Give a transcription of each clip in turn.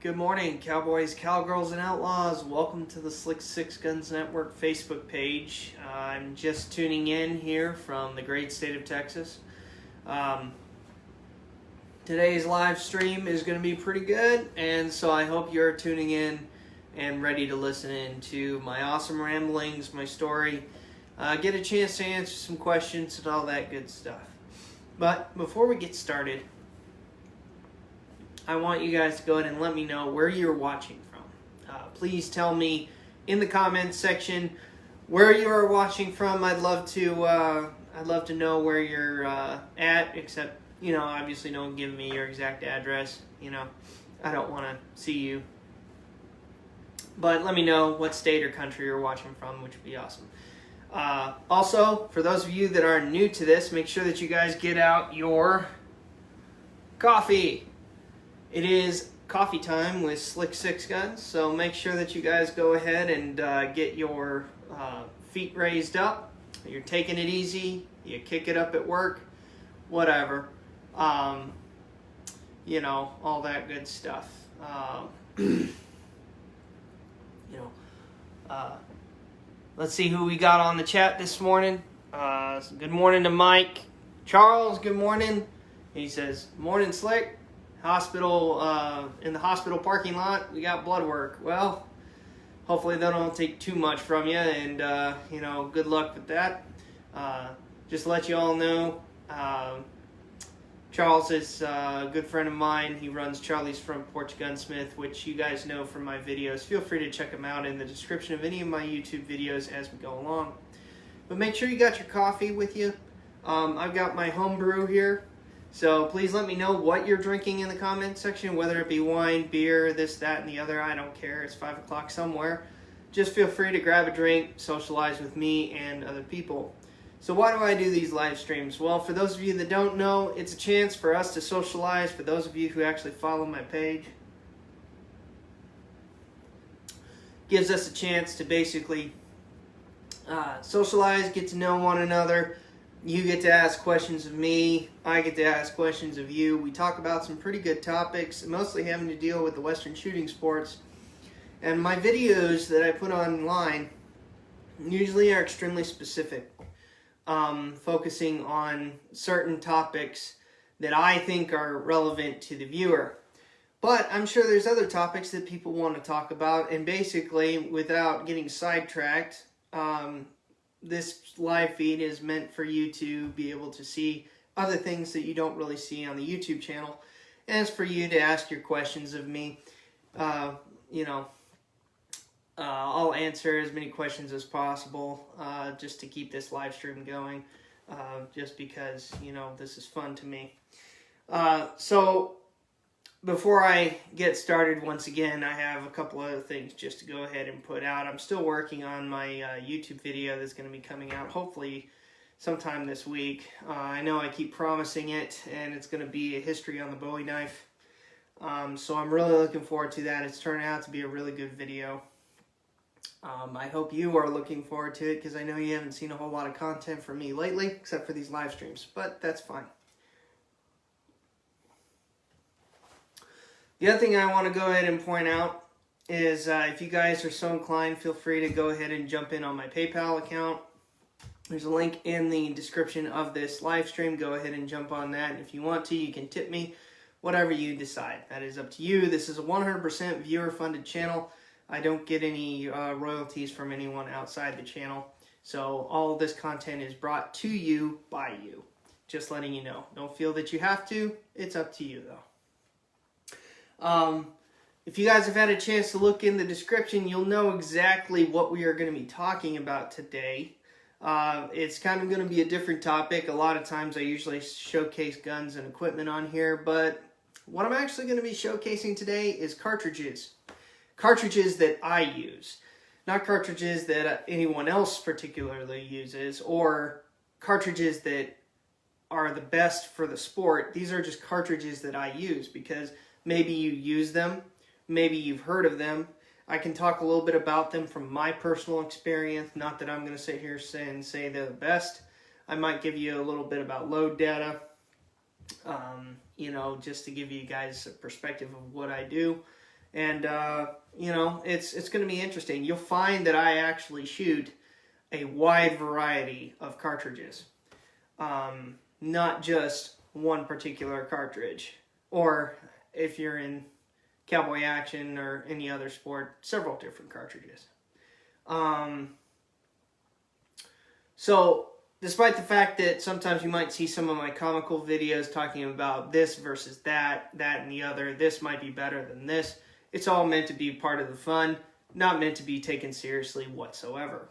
Good morning, Cowboys, Cowgirls, and Outlaws. Welcome to the Slick Sixguns Network Facebook page. I'm just tuning in here from the great state of Texas. Today's live stream is going to be pretty good, and so I hope you're tuning in and ready to listen in to my awesome ramblings, my story, get a chance to answer some questions and all that good stuff. But before we get started, I want you guys to go ahead and let me know where you're watching from. Please tell me in the comments section where you are watching from. I'd love to know where you're at. Except, obviously don't give me your exact address. I don't want to see you. But let me know what state or country you're watching from, which would be awesome. Also, for those of you that are new to this, make sure that you guys get out your coffee. It is coffee time with Slick Sixguns, so make sure that you guys go ahead and get your feet raised up. You're taking it easy, you kick it up at work, whatever. All that good stuff. Let's see who we got on the chat this morning. Good morning to Mike. Charles, good morning. He says, "Morning, Slick. Hospital, in the hospital parking lot, we got blood work." Well, hopefully they don't take too much from you, and good luck with that. Just to let you all know, Charles is a good friend of mine. He runs Charlie's Front Porch Gunsmith, which you guys know from my videos. Feel free to check him out in the description of any of my YouTube videos as we go along. But make sure you got your coffee with you. I've got my home brew here. So please let me know what you're drinking in the comments section, whether it be wine, beer, this, that, and the other. I don't care. It's 5 o'clock somewhere. Just feel free to grab a drink, socialize with me and other people. So why do I do these live streams? Well, for those of you that don't know, it's a chance for us to socialize. For those of you who actually follow my page, gives us a chance to basically socialize, get to know one another. You get to ask questions of me. I get to ask questions of you. We talk about some pretty good topics, mostly having to deal with the Western shooting sports. And my videos that I put online usually are extremely specific, focusing on certain topics that I think are relevant to the viewer. But I'm sure there's other topics that people want to talk about, and basically, without getting sidetracked, this live feed is meant for you to be able to see other things that you don't really see on the YouTube channel. And it's for you to ask your questions of me. I'll answer as many questions as possible just to keep this live stream going. Just because, this is fun to me. So before I get started, once again, I have a couple other things just to go ahead and put out. I'm still working on my YouTube video that's going to be coming out hopefully sometime this week. I know I keep promising it, and it's going to be a history on the Bowie knife. So I'm really looking forward to that. It's turning out to be a really good video. I hope you are looking forward to it, because I know you haven't seen a whole lot of content from me lately, except for these live streams, but that's fine. The other thing I want to go ahead and point out is if you guys are so inclined, feel free to go ahead and jump in on my PayPal account. There's a link in the description of this live stream. Go ahead and jump on that. And if you want to, you can tip me, whatever you decide. That is up to you. This is a 100% viewer-funded channel. I don't get any royalties from anyone outside the channel. So all of this content is brought to you by you. Just letting you know. Don't feel that you have to. It's up to you, though. If you guys have had a chance to look in the description, you'll know exactly what we are going to be talking about today. It's kind of going to be a different topic. A lot of times I usually showcase guns and equipment on here, but what I'm actually going to be showcasing today is cartridges. Cartridges that I use. Not cartridges that anyone else particularly uses, or cartridges that are the best for the sport. These are just cartridges that I use because maybe you use them, maybe you've heard of them. I can talk a little bit about them from my personal experience. Not that I'm going to sit here and say they're the best. I might give you a little bit about load data, just to give you guys a perspective of what I do. And, you know, it's going to be interesting. You'll find that I actually shoot a wide variety of cartridges. Not just one particular cartridge. Or if you're in cowboy action or any other sport, several different cartridges. So, despite the fact that sometimes you might see some of my comical videos talking about this versus that, that and the other, this might be better than this, it's all meant to be part of the fun, not meant to be taken seriously whatsoever.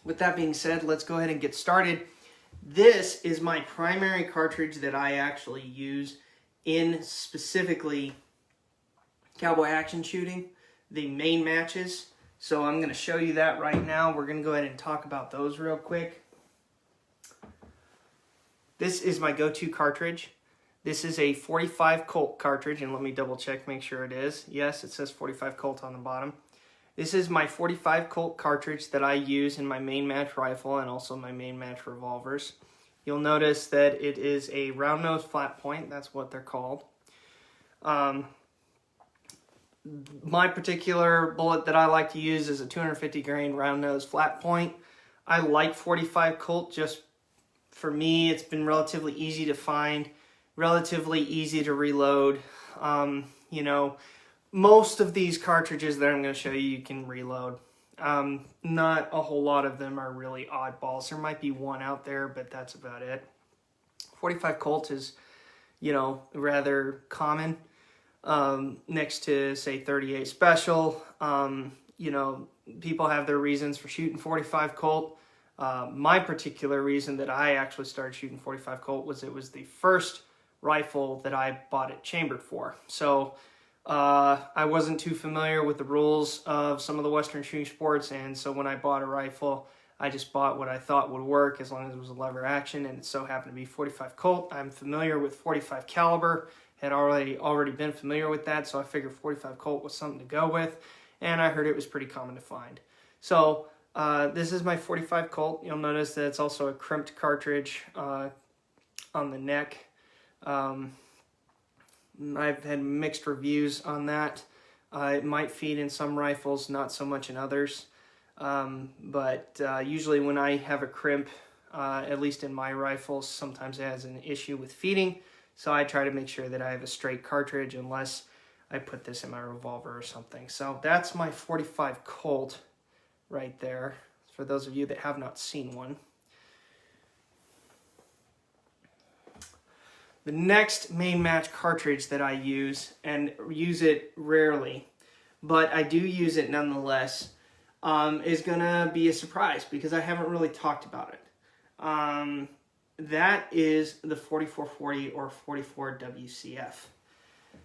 With that being said, let's go ahead and get started. This is my primary cartridge that I actually use in specifically cowboy action shooting, the main matches. So I'm going to show you that right now. We're going to go ahead and talk about those real quick. This is my go-to cartridge. This is a 45 Colt cartridge, and let me double check, make sure it is. Yes, it says 45 Colt on the bottom. This is my 45 Colt cartridge that I use in my main match rifle and also my main match revolvers. You'll notice that it is a round nose flat point. That's what they're called. My particular bullet that I like to use is a 250 grain round nose flat point. I like 45 Colt. Just for me, it's been relatively easy to find, relatively easy to reload. You know, most of these cartridges that I'm going to show you can reload. Not a whole lot of them are really oddballs. There might be one out there, but that's about it. 45 Colt is, you know, rather common. Next to, say, 38 Special. You know, people have their reasons for shooting 45 Colt. My particular reason that I actually started shooting 45 Colt was it was the first rifle that I bought it chambered for. So I wasn't too familiar with the rules of some of the Western shooting sports, and so when I bought a rifle, I just bought what I thought would work as long as it was a lever action, and it so happened to be 45 Colt. I'm familiar with 45 caliber, had already been familiar with that, so I figured 45 Colt was something to go with, and I heard it was pretty common to find. So this is my 45 Colt. You'll notice that it's also a crimped cartridge on the neck. I've had mixed reviews on that. It might feed in some rifles, not so much in others. But usually when I have a crimp, at least in my rifles, sometimes it has an issue with feeding. So I try to make sure that I have a straight cartridge unless I put this in my revolver or something. So that's my 45 Colt right there, for those of you that have not seen one. The next main match cartridge that I use, and use it rarely, but I do use it nonetheless, is going to be a surprise because I haven't really talked about it. That is the 4440 or 44 WCF.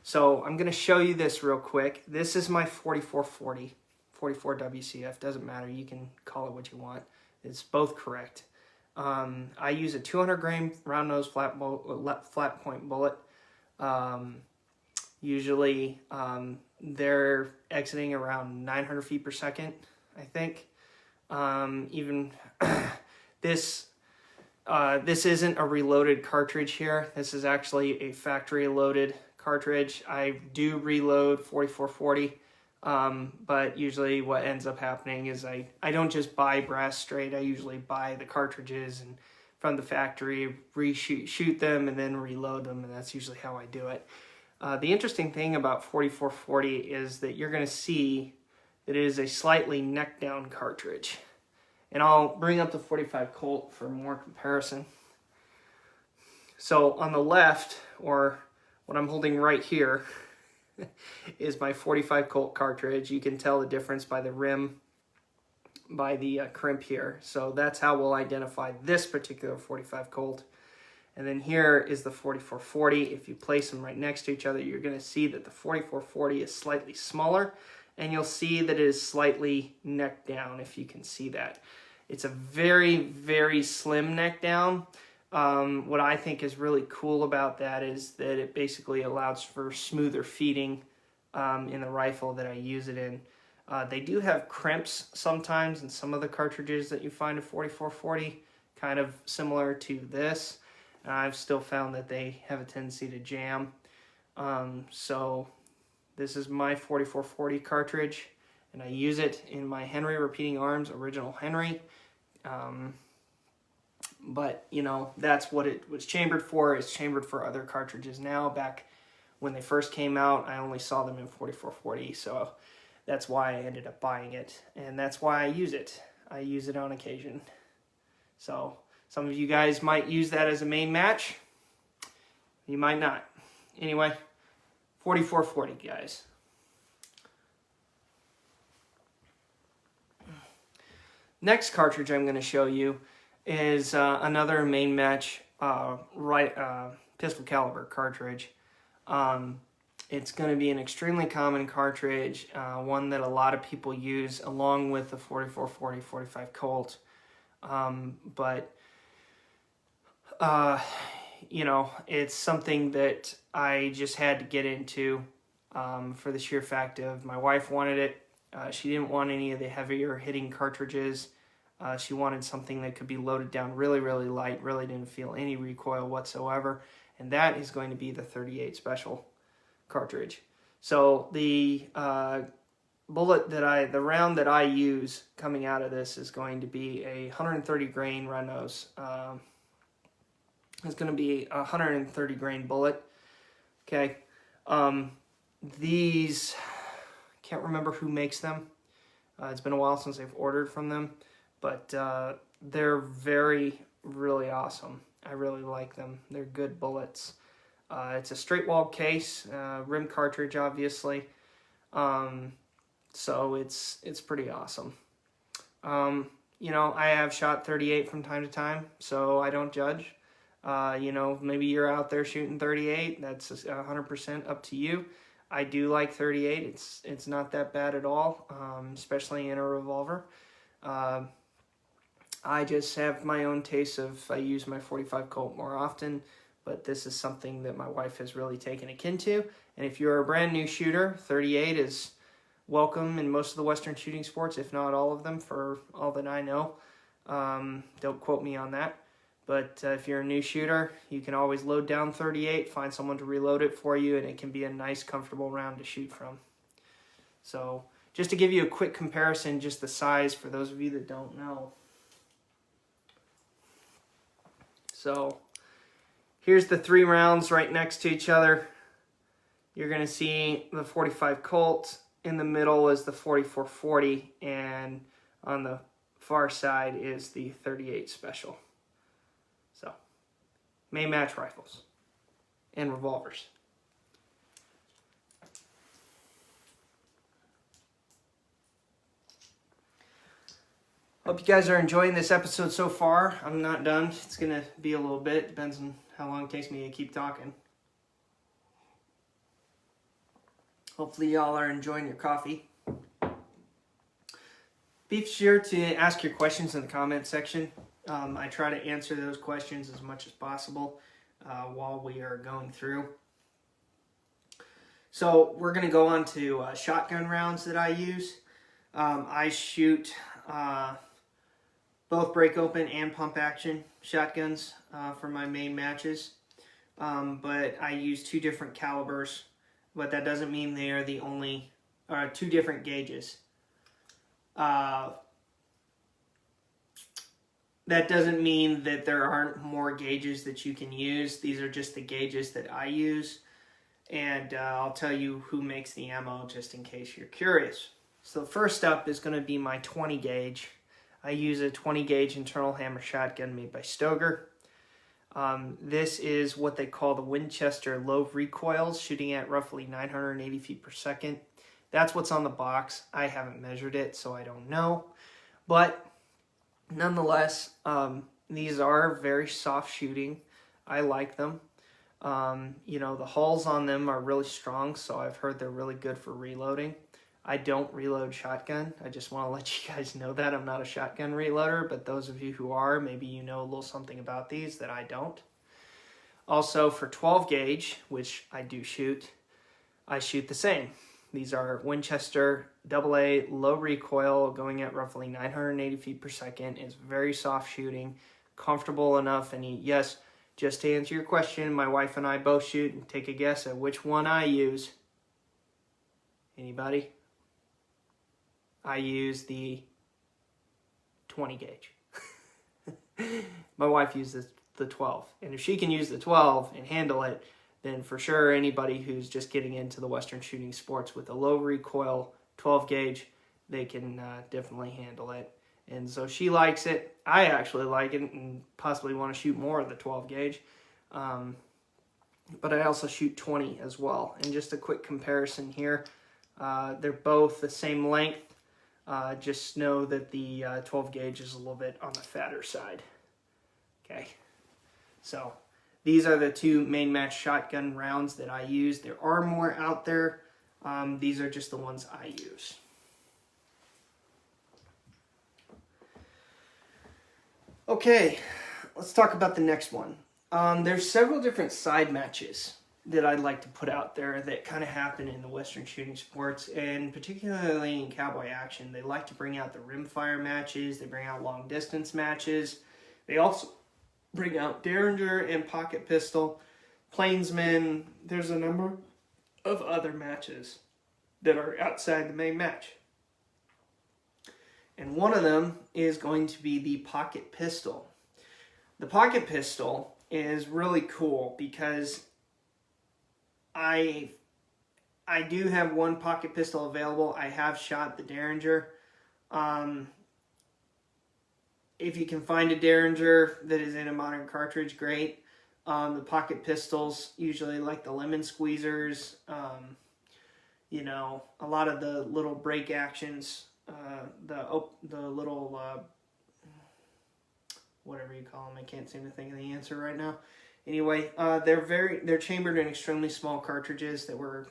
So I'm going to show you this real quick. This is my 4440, 44 WCF. Doesn't matter. You can call it what you want. It's both correct. I use a 200 grain round nose flat point bullet. Usually they're exiting around 900 feet per second, I think. Even this isn't a reloaded cartridge here. This is actually a factory loaded cartridge. I do reload 4440. But usually what ends up happening is I don't just buy brass straight. I usually buy the cartridges and from the factory, shoot them and then reload them, and that's usually how I do it. The interesting thing about 4440 is that you're going to see that it is a slightly neck down cartridge. And I'll bring up the 45 Colt for more comparison. So on the left, or what I'm holding right here, is my 45 Colt cartridge. You can tell the difference by the rim, by the crimp here. So that's how we'll identify this particular 45 Colt. And then here is the 4440. If you place them right next to each other, you're going to see that the 4440 is slightly smaller, and you'll see that it is slightly neck down, if you can see that. It's a very, very slim neck down. What I think is really cool about that is that it basically allows for smoother feeding in the rifle that I use it in. They do have crimps sometimes in some of the cartridges that you find in 4440, kind of similar to this. I've still found that they have a tendency to jam. So this is my 4440 cartridge, and I use it in my Henry Repeating Arms original Henry. But, you know, that's what it was chambered for. It's chambered for other cartridges now. Back when they first came out, I only saw them in 4440, so that's why I ended up buying it, and that's why I use it. I use it on occasion. So some of you guys might use that as a main match. You might not. Anyway, 4440, guys. Next cartridge I'm going to show you is another main match pistol caliber cartridge. It's going to be an extremely common cartridge, one that a lot of people use along with the 4440 45 Colt. You know, it's something that I just had to get into for the sheer fact of my wife wanted it. She didn't want any of the heavier hitting cartridges. She wanted something that could be loaded down really, really light, really didn't feel any recoil whatsoever, and that is going to be the 38 Special cartridge. So the round that I use coming out of this is going to be a 130 grain red nose. It's going to be a 130 grain bullet. Okay, these, can't remember who makes them. It's been a while since I've ordered from them, but they're really awesome. I really like them. They're good bullets. It's a straight wall case, rim cartridge, obviously. So it's pretty awesome. You know, I have shot 38 from time to time, so I don't judge. You know, maybe you're out there shooting 38. That's 100% up to you. I do like 38. It's not that bad at all, especially in a revolver. I just have my own taste of, I use my 45 Colt more often, but this is something that my wife has really taken a kin to. And if you're a brand new shooter, 38 is welcome in most of the Western shooting sports, if not all of them, for all that I know. Don't quote me on that. But if you're a new shooter, you can always load down 38, find someone to reload it for you, and it can be a nice, comfortable round to shoot from. So just to give you a quick comparison, just the size for those of you that don't know. So here's the 3 rounds right next to each other. You're going to see the 45 Colt. In the middle is the 4440, and on the far side is the 38 Special. So, main match rifles and revolvers. Hope you guys are enjoying this episode so far. I'm not done. It's going to be a little bit. Depends on how long it takes me to keep talking. Hopefully y'all are enjoying your coffee. Be sure to ask your questions in the comment section. I try to answer those questions as much as possible while we are going through. So we're going to go on to shotgun rounds that I use. I shoot both break open and pump action shotguns for my main matches. But I use 2 different calibers, but that doesn't mean they are the only, 2 different gauges. That doesn't mean that there aren't more gauges that you can use. These are just the gauges that I use. And I'll tell you who makes the ammo just in case you're curious. So first up is going to be my 20 gauge. I use a 20 gauge internal hammer shotgun made by Stoeger. This is what they call the Winchester low recoils, shooting at roughly 980 feet per second. That's what's on the box. I haven't measured it, so I don't know. But nonetheless, these are very soft shooting. I like them. You know, the hulls on them are really strong, so I've heard they're really good for reloading. I don't reload shotgun. I just want to let you guys know that. I'm not a shotgun reloader, but those of you who are, maybe you know a little something about these that I don't. Also, for 12 gauge, which I do shoot, I shoot the same. These are Winchester AA low recoil going at roughly 980 feet per second. It's very soft shooting, comfortable enough, and yes, just to answer your question, my wife and I both shoot, and take a guess at which one I use. Anybody? I use the 20 gauge. My wife uses the 12. And if she can use the 12 and handle it, then for sure anybody who's just getting into the Western shooting sports with a low recoil 12 gauge, they can definitely handle it. And so she likes it. I actually like it and possibly want to shoot more of the 12 gauge. But I also shoot 20 as well. And just a quick comparison here. They're both the same length. Just know that the 12 gauge is a little bit on the fatter side. Okay. So these are the two main match shotgun rounds that I use. There are more out there. These are just the ones I use. Okay, let's talk about the next one. There's several different side matches that I'd like to put out there that kind of happen in the Western shooting sports, and particularly in cowboy action. They like to bring out the rimfire matches, they bring out long distance matches, they also bring out Derringer and pocket pistol, plainsmen. There's a number of other matches that are outside the main match. And one of them is going to be the pocket pistol. The pocket pistol is really cool because I do have one pocket pistol available. I have shot the Derringer. If you can find a Derringer that is in a modern cartridge, great. The pocket pistols, usually like the lemon squeezers, you know, a lot of the little break actions, the little, whatever you call them, I can't seem to think of the answer right now. Anyway, they're chambered in extremely small cartridges that were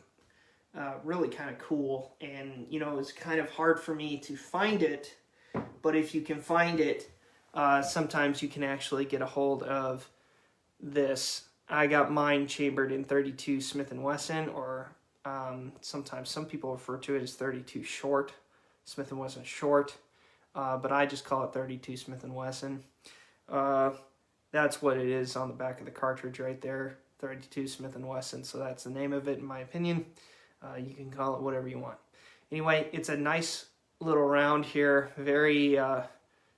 really kind of cool, and you know, it's kind of hard for me to find it, but if you can find it, sometimes you can actually get a hold of this. I got mine chambered in 32 Smith & Wesson, or sometimes some people refer to it as 32 short, Smith & Wesson short, but I just call it 32 Smith & Wesson. That's what it is on the back of the cartridge right there, 32 Smith & Wesson. So that's the name of it in my opinion. You can call it whatever you want. Anyway, it's a nice little round here, very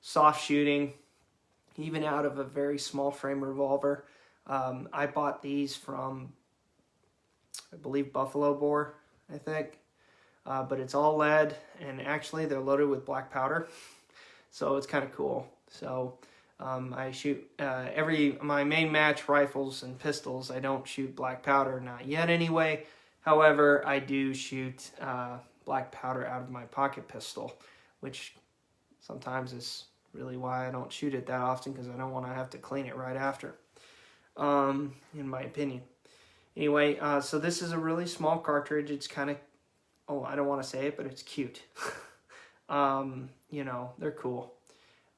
soft shooting, even out of a very small frame revolver. I bought these from, I believe, Buffalo Bore, I think. But it's all lead, and actually they're loaded with black powder. So it's kind of cool. So I shoot my main match rifles and pistols. I don't shoot black powder, not yet anyway. However, I do shoot black powder out of my pocket pistol, which sometimes is really why I don't shoot it that often, because I don't want to have to clean it right after, in my opinion. Anyway, so this is a really small cartridge. It's kind of, I don't want to say it, but it's cute. You know, they're cool.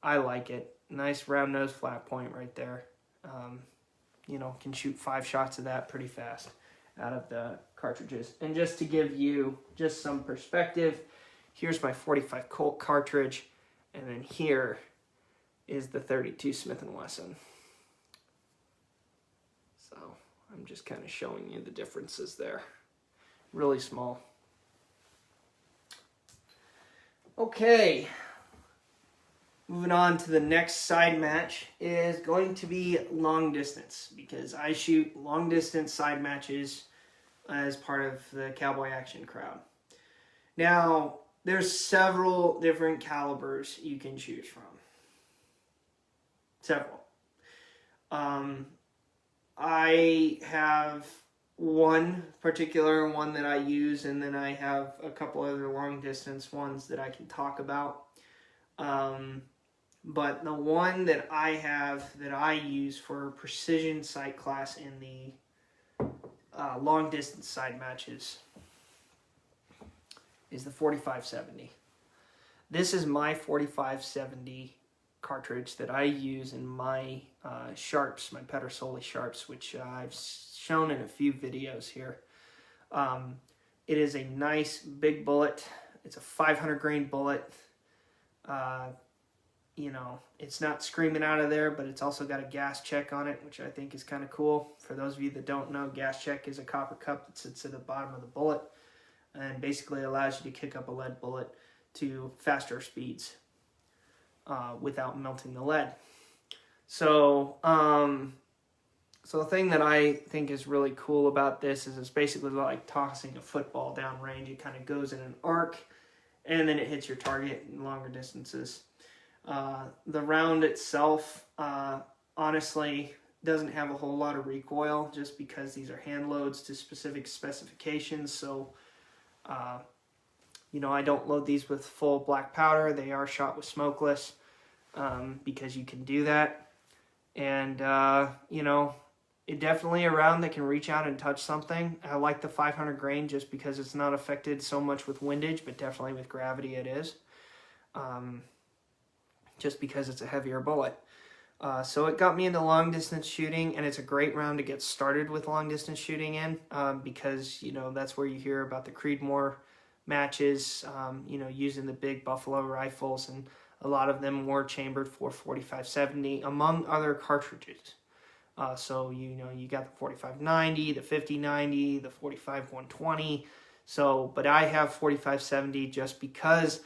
I like it. Nice round nose flat point right there. You know, can shoot 5 shots of that pretty fast out of the cartridges. And just to give you just some perspective, here's my 45 Colt cartridge, and then here is the 32 Smith & Wesson. So I'm just kind of showing you the differences there. Really small. Okay. Moving on to the next side match is going to be long distance, because I shoot long distance side matches as part of the cowboy action crowd. Now, there's several different calibers you can choose from. Several. I have one particular one that I use, and then I have a couple other long distance ones that I can talk about. But the one that I have that I use for precision sight class in the long distance side matches is the 4570. This is my 4570 cartridge that I use in my sharps, my Pedersoli sharps, which I've shown in a few videos here. It is a nice big bullet. It's a 500 grain bullet. you know, it's not screaming out of there, but it's also got a gas check on it, which I think is kind of cool. For those of you that don't know, gas check is a copper cup that sits at the bottom of the bullet and basically allows you to kick up a lead bullet to faster speeds without melting the lead. So, so the thing that I think is really cool about this is it's basically like tossing a football down range. It kind of goes in an arc, and then it hits your target in longer distances. The round itself, honestly, doesn't have a whole lot of recoil just because these are hand loads to specific specifications. So, you know, I don't load these with full black powder. They are shot with smokeless because you can do that. And, you know, it definitely a round that can reach out and touch something. I like the 500 grain just because it's not affected so much with windage, but definitely with gravity it is. Just because it's a heavier bullet. So it got me into long distance shooting, and it's a great round to get started with long distance shooting in because, you know, that's where you hear about the Creedmoor matches, you know, using the big Buffalo rifles, and a lot of them were chambered for 45-70 among other cartridges. So, you know, you got the 45-90, the 50-90, the 45-120. So, but I have 45-70 just because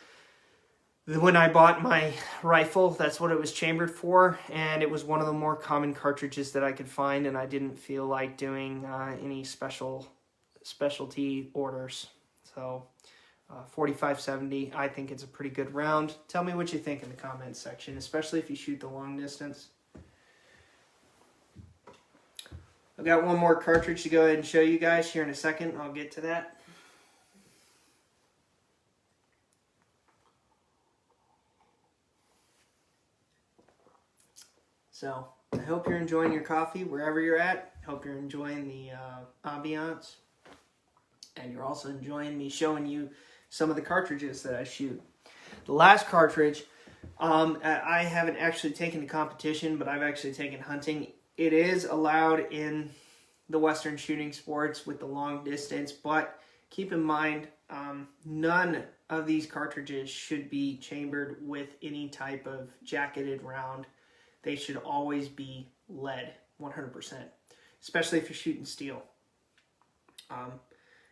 when I bought my rifle, that's what it was chambered for, and it was one of the more common cartridges that I could find, and I didn't feel like doing any specialty orders. So, 45-70, I think it's a pretty good round. Tell me what you think in the comments section, especially if you shoot the long distance. I've got one more cartridge to go ahead and show you guys here in a second. I'll get to that. So, I hope you're enjoying your coffee wherever you're at. Hope you're enjoying the ambiance. And you're also enjoying me showing you some of the cartridges that I shoot. The last cartridge, I haven't actually taken to competition, but I've actually taken hunting. It is allowed in the Western shooting sports with the long distance, but keep in mind, none of these cartridges should be chambered with any type of jacketed round. They should always be lead, 100%, especially if you're shooting steel.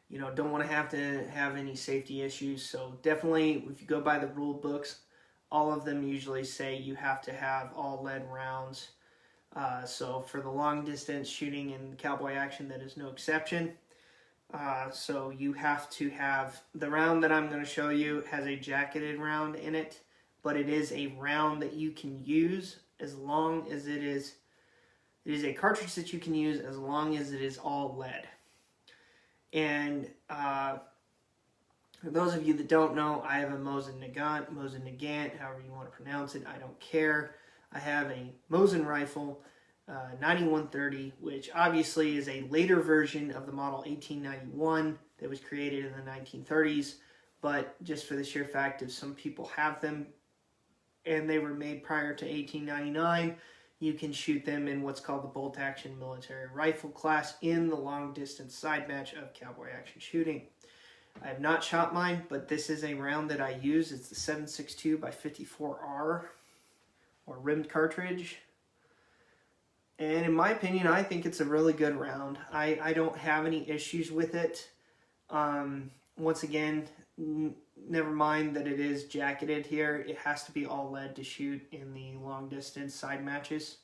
You know, don't want to have any safety issues. So definitely, if you go by the rule books, all of them usually say you have to have all lead rounds. So for the long distance shooting in cowboy action, that is no exception. So you have to have, the round that I'm going to show you has a jacketed round in it, but it is a round that you can use as long as it is a cartridge that you can use as long as it is all lead. And for those of you that don't know, I have a Mosin Nagant, however you want to pronounce it, I don't care. I have a Mosin rifle, 9130, which obviously is a later version of the model 1891 that was created in the 1930s. But just for the sheer fact of some people have them and they were made prior to 1899, you can shoot them in what's called the bolt action military rifle class in the long distance side match of cowboy action shooting. I have not shot mine, but this is a round that I use. It's the 7.62 by 54R or rimmed cartridge. And in my opinion, I think it's a really good round. I don't have any issues with it. Once again, never mind that it is jacketed here. It has to be all lead to shoot in the long distance side matches.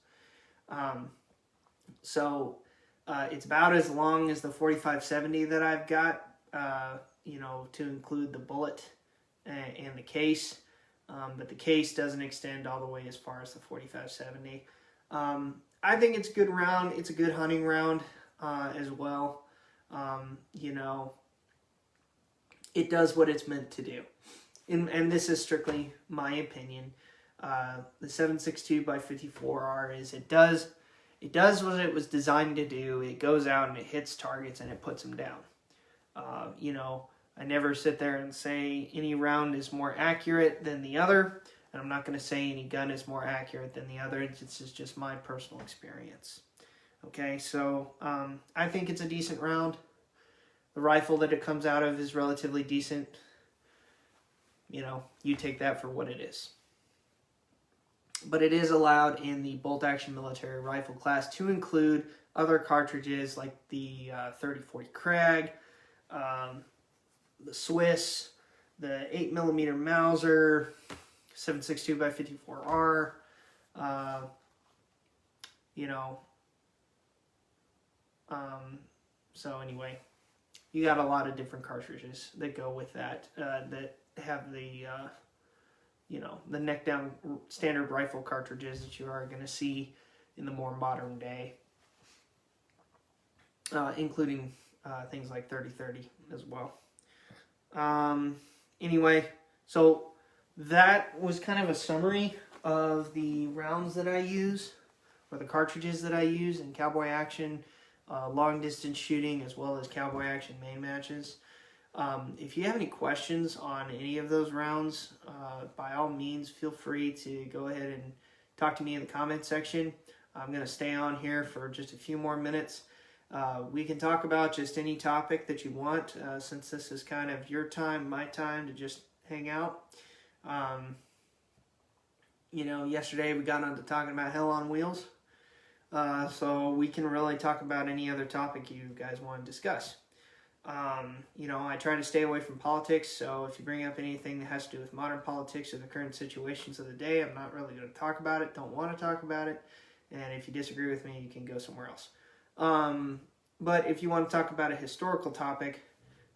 It's about as long as the 45-70 that I've got, you know, to include the bullet and the case. But the case doesn't extend all the way as far as the 45-70. I think it's a good round. It's a good hunting round as well. You know, it does what it's meant to do. And this is strictly my opinion. The 7.62 by 54R is it does what it was designed to do. It goes out and it hits targets and it puts them down. You know, I never sit there and say any round is more accurate than the other. And I'm not going to say any gun is more accurate than the other. This is just my personal experience. Okay, so I think it's a decent round. The rifle that it comes out of is relatively decent. You know, you take that for what it is. but it is allowed in the bolt-action military rifle class to include other cartridges like the 3040 Krag, the Swiss, the 8mm Mauser, 7.62x54R, you know. So anyway, you got a lot of different cartridges that go with that, that have the, you know, the neck down standard rifle cartridges that you are going to see in the more modern day, including things like 3030 as well. Anyway, so that was kind of a summary of the rounds that I use, or the cartridges that I use in Cowboy Action, long distance shooting, as well as Cowboy Action main matches. If you have any questions on any of those rounds, by all means, feel free to go ahead and talk to me in the comment section. I'm going to stay on here for just a few more minutes. We can talk about just any topic that you want, since this is kind of your time, my time to just hang out. You know, yesterday we got on to talking about Hell on Wheels, so we can really talk about any other topic you guys want to discuss. You know, I try to stay away from politics, so if you bring up anything that has to do with modern politics or the current situations of the day, I'm not really going to talk about it, don't want to talk about it, and if you disagree with me, you can go somewhere else. But if you want to talk about a historical topic,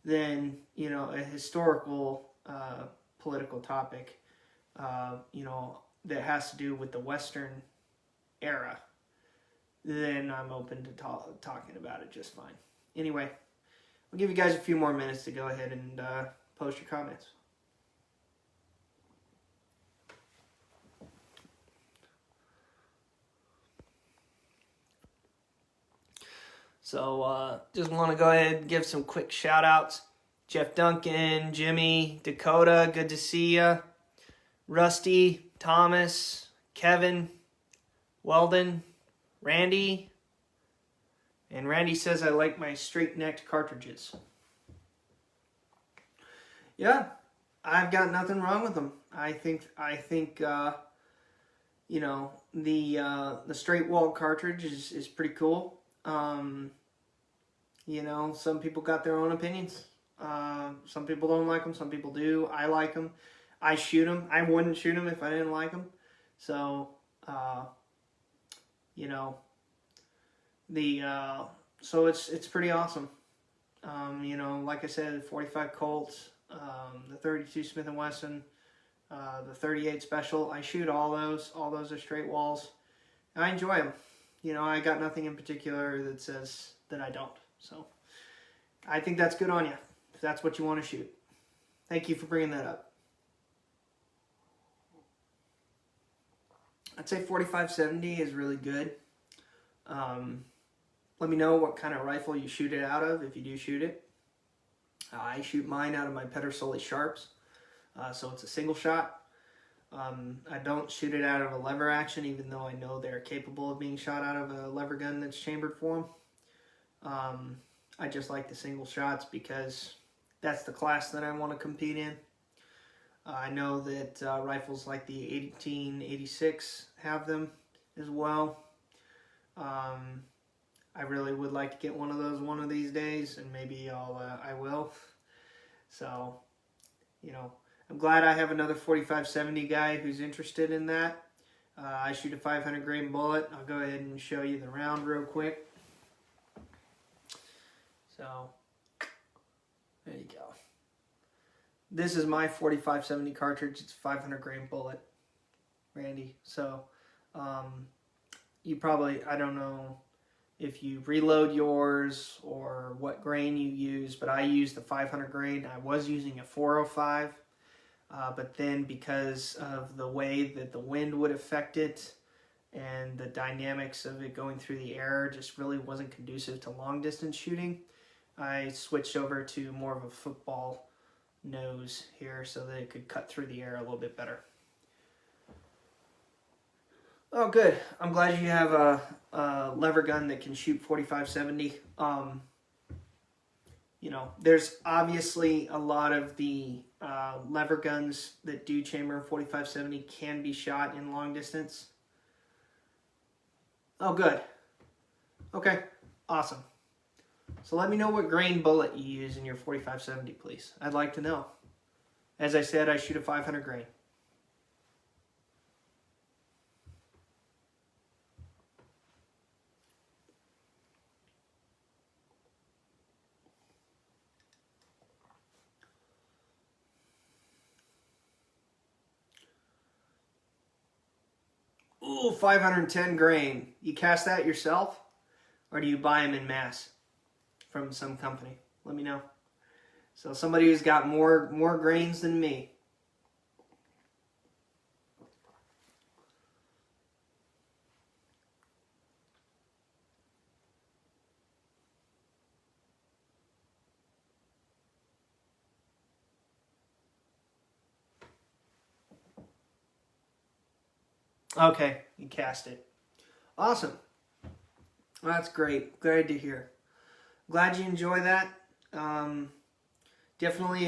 then, you know, a historical political topic, you know, that has to do with the Western era, then I'm open to talking about it just fine. Anyway, I'll give you guys a few more minutes to go ahead and post your comments. So just want to go ahead and give some quick shout outs. Jeff Duncan, Jimmy, Dakota, good to see ya. Rusty, Thomas, Kevin, Weldon, Randy. And Randy says I like my straight-necked cartridges. Yeah, I've got nothing wrong with them. I think you know, the straight wall cartridge is pretty cool. You know, some people got their own opinions. Some people don't like them, some people do. I like them. I shoot them. I wouldn't shoot them if I didn't like them. So, you know, so it's pretty awesome. You know, like I said, 45 Colts, the 32 Smith & Wesson, the 38 Special. I shoot all those. All those are straight walls. I enjoy them. You know, I got nothing in particular that says that I don't. So I think that's good on you, if that's what you want to shoot. Thank you for bringing that up. I'd say 45-70 is really good. Let me know what kind of rifle you shoot it out of, if you do shoot it. I shoot mine out of my Pedersoli Sharps, so it's a single shot. I don't shoot it out of a lever action, even though I know they're capable of being shot out of a lever gun that's chambered for them. I just like the single shots because that's the class that I want to compete in. I know that rifles like the 1886 have them as well. I really would like to get one of those one of these days, and maybe I will. So, you know, I'm glad I have another 45-70 guy who's interested in that. I shoot a 500 grain bullet. I'll go ahead and show you the round real quick. So, there you go. This is my 45-70 cartridge. It's a 500 grain bullet, Randy. So, you probably, I don't know if you reload yours or what grain you use, but I use the 500 grain. I was using a 405, but then because of the way that the wind would affect it and the dynamics of it going through the air just really wasn't conducive to long distance shooting, I switched over to more of a football nose here so that it could cut through the air a little bit better. Oh, good. I'm glad you have a lever gun that can shoot 45-70. there's obviously a lot of the lever guns that do chamber in 4570 can be shot in long distance. Oh, good. Okay, awesome. So let me know what grain bullet you use in your 4570, please. I'd like to know. As I said, I shoot a 500 grain. Ooh, 510 grain. You cast that yourself? Or do you buy them in mass from some company? Let me know. So somebody who's got more grains than me. Okay, you cast it. Awesome. Well, that's great. Glad to hear. Glad you enjoy that. Definitely,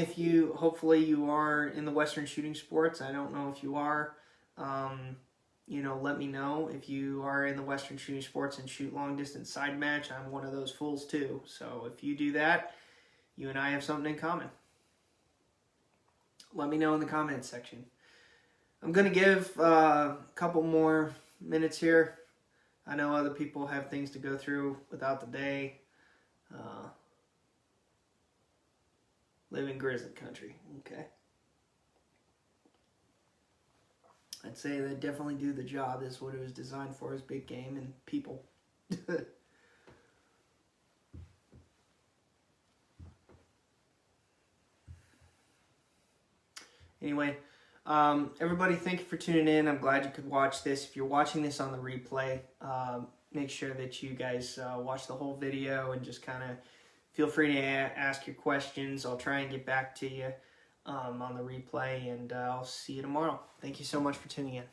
hopefully you are in the Western shooting sports. I don't know if you are. Let me know if you are in the Western shooting sports and shoot long distance side match. I'm one of those fools too. So if you do that, you and I have something in common. Let me know in the comments section. I'm going to give a couple more minutes here. I know other people have things to go through without the day. Live in grizzly country. Okay. I'd say they definitely do the job. This is what it was designed for, is big game and people. Anyway, everybody, thank you for tuning in. I'm glad you could watch this. If you're watching this on the replay, make sure that you guys watch the whole video and just kind of feel free to ask your questions. I'll try and get back to you on the replay, and I'll see you tomorrow. Thank you so much for tuning in.